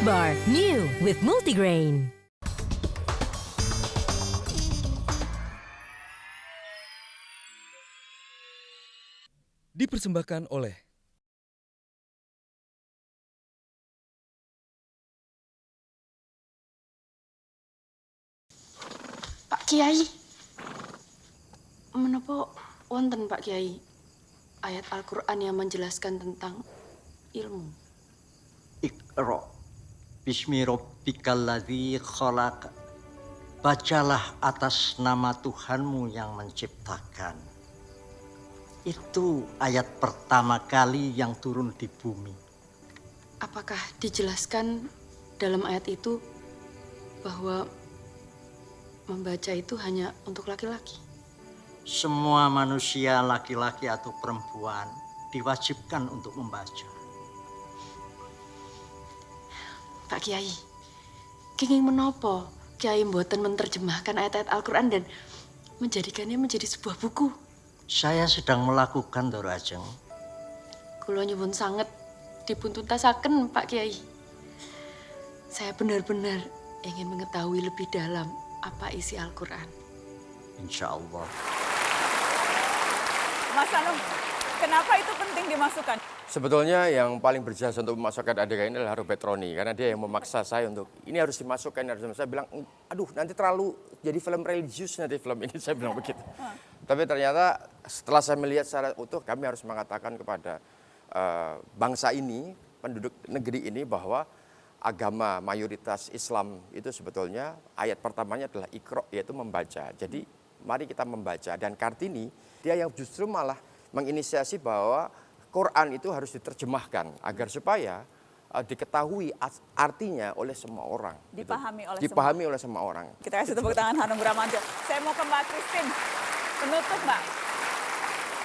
Bar, new with multigrain. Dipersembahkan oleh Pak Kiai, menapa wonten Pak Kiai ayat Al-Quran yang menjelaskan tentang ilmu? Iqra bismi rabbikal ladzi khalaq. Bacalah atas nama Tuhanmu yang menciptakan. Itu ayat pertama kali yang turun di bumi. Apakah dijelaskan dalam ayat itu bahwa membaca itu hanya untuk laki-laki? Semua manusia laki-laki atau perempuan diwajibkan untuk membaca. Pak Kiai, kenging menapa Kiai mboten menerjemahkan ayat-ayat Al-Quran dan menjadikannya menjadi sebuah buku? Saya sedang melakukan, Doro Ajeng. Kula nyuwun sanget dipuntuntasaken Pak Kiai. Saya benar-benar ingin mengetahui lebih dalam apa isi Al-Quran. Insya Allah. Mas Anung, kenapa itu penting dimasukkan? Sebetulnya yang paling berjasa untuk memasukkan adegan ini adalah Robert Roni. Karena dia yang memaksa saya untuk, ini harus dimasukkan. Saya bilang, aduh nanti terlalu jadi film religius nanti film ini. Saya bilang begitu. Tapi ternyata setelah saya melihat secara utuh, kami harus mengatakan kepada bangsa ini, penduduk negeri ini bahwa agama mayoritas Islam itu sebetulnya ayat pertamanya adalah Iqra, yaitu membaca. Jadi mari kita membaca. Dan Kartini, dia yang justru malah menginisiasi bahwa Quran itu harus diterjemahkan agar supaya diketahui artinya oleh semua orang. Dipahami oleh semua orang. Kita kasih tepuk tangan Hanung Bramantyo. Saya mau ke Mbak Christine. Penutup Mbak.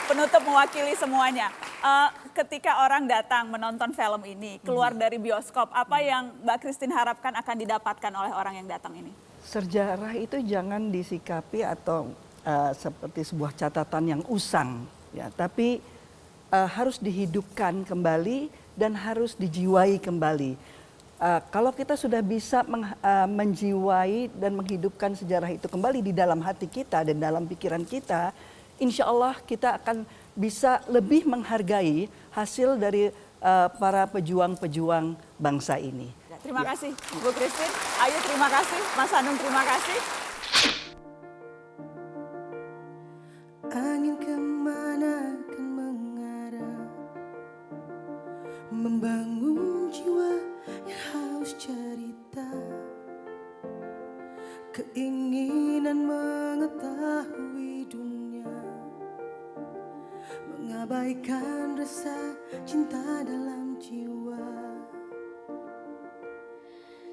Penutup mewakili semuanya. Ketika orang datang menonton film ini, keluar dari bioskop, apa yang Mbak Christine harapkan akan didapatkan oleh orang yang datang ini? Sejarah itu jangan disikapi atau seperti sebuah catatan yang usang, ya, tapi harus dihidupkan kembali dan harus dijiwai kembali. Kalau kita sudah bisa menjiwai dan menghidupkan sejarah itu kembali di dalam hati kita dan dalam pikiran kita, insya Allah kita akan bisa lebih menghargai hasil dari para pejuang-pejuang bangsa ini. Terima kasih Bu Christine, Ayu terima kasih, Mas Anung terima kasih. Angin kemana akan mengarah, membangun jiwa yang haus cerita, keinginan mengetahui dunia, mengabaikan rasa cinta dalam jiwa.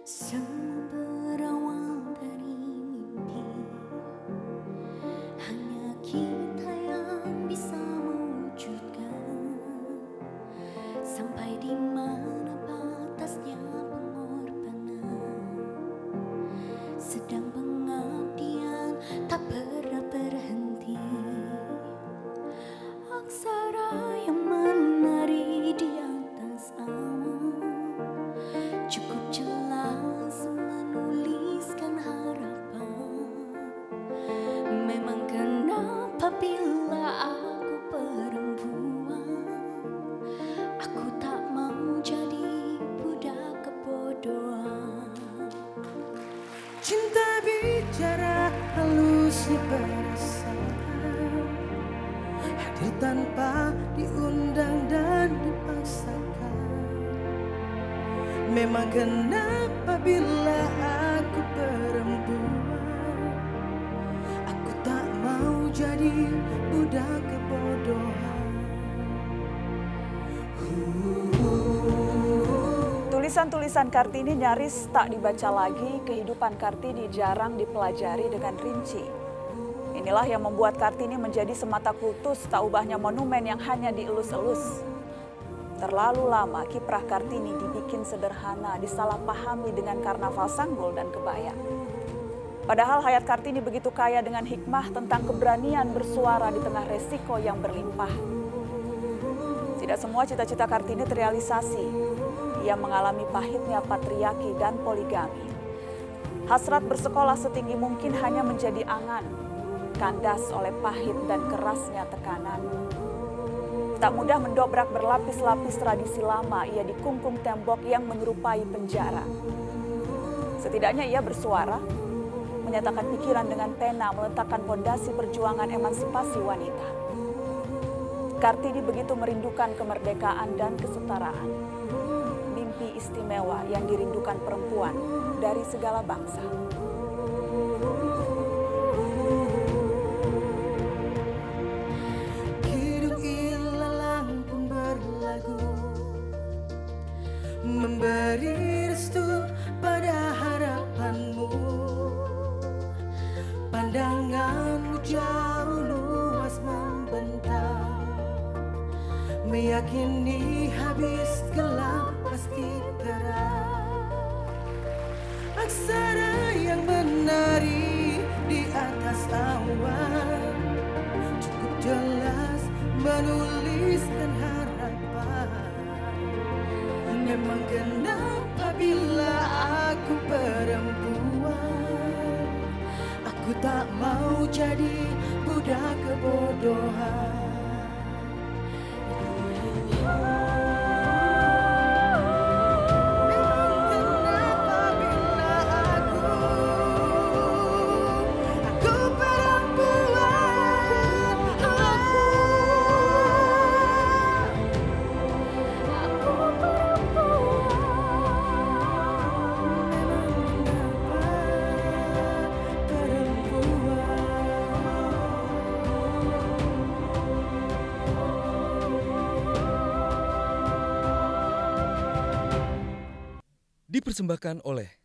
Semua berawal dari mimpi, hanya kita yang bisa mewujudkan. Sampai di mana batasnya pengorbanan, sedang pengabdian tak pernah berhenti. Aksara yang menari di atas awan cukup jelas menuliskan harapan. Memang kenapa bila aku perempuan, aku tak mau jadi budak kebodohan. Cinta bicara halusnya perasaan, hadir tanpa diundang dan dipaksakan. Memang kenapa bila aku perempuan, aku tak mau jadi budak kebodohan. Tulisan-tulisan Kartini nyaris tak dibaca lagi, kehidupan Kartini jarang dipelajari dengan rinci. Inilah yang membuat Kartini menjadi semata kultus, tak ubahnya monumen yang hanya dielus-elus. Terlalu lama kiprah Kartini dibikin sederhana, disalahpahami dengan karnaval sanggul dan kebaya. Padahal hayat Kartini begitu kaya dengan hikmah tentang keberanian bersuara di tengah resiko yang berlimpah. Tidak semua cita-cita Kartini terrealisasi. ia mengalami pahitnya patriarki dan poligami. Hasrat bersekolah setinggi mungkin hanya menjadi angan, kandas oleh pahit dan kerasnya tekanan. Tak mudah mendobrak berlapis-lapis tradisi lama, ia dikungkung tembok yang menyerupai penjara. Setidaknya ia bersuara, menyatakan pikiran dengan pena, meletakkan fondasi perjuangan emansipasi wanita. Kartini begitu merindukan kemerdekaan dan kesetaraan. Mimpi istimewa yang dirindukan perempuan dari segala bangsa. Kidung ilalang pun berlagu, memberi restu pada harapanmu. Pandanganmu jauh luas membentang, meyakini habis gelap pasti terang. Aksara yang menari di atas awan cukup jelas menuliskan harapan. Memang kenapa bila aku perempuan, aku tak mau jadi budak kebodohan. Dipersembahkan oleh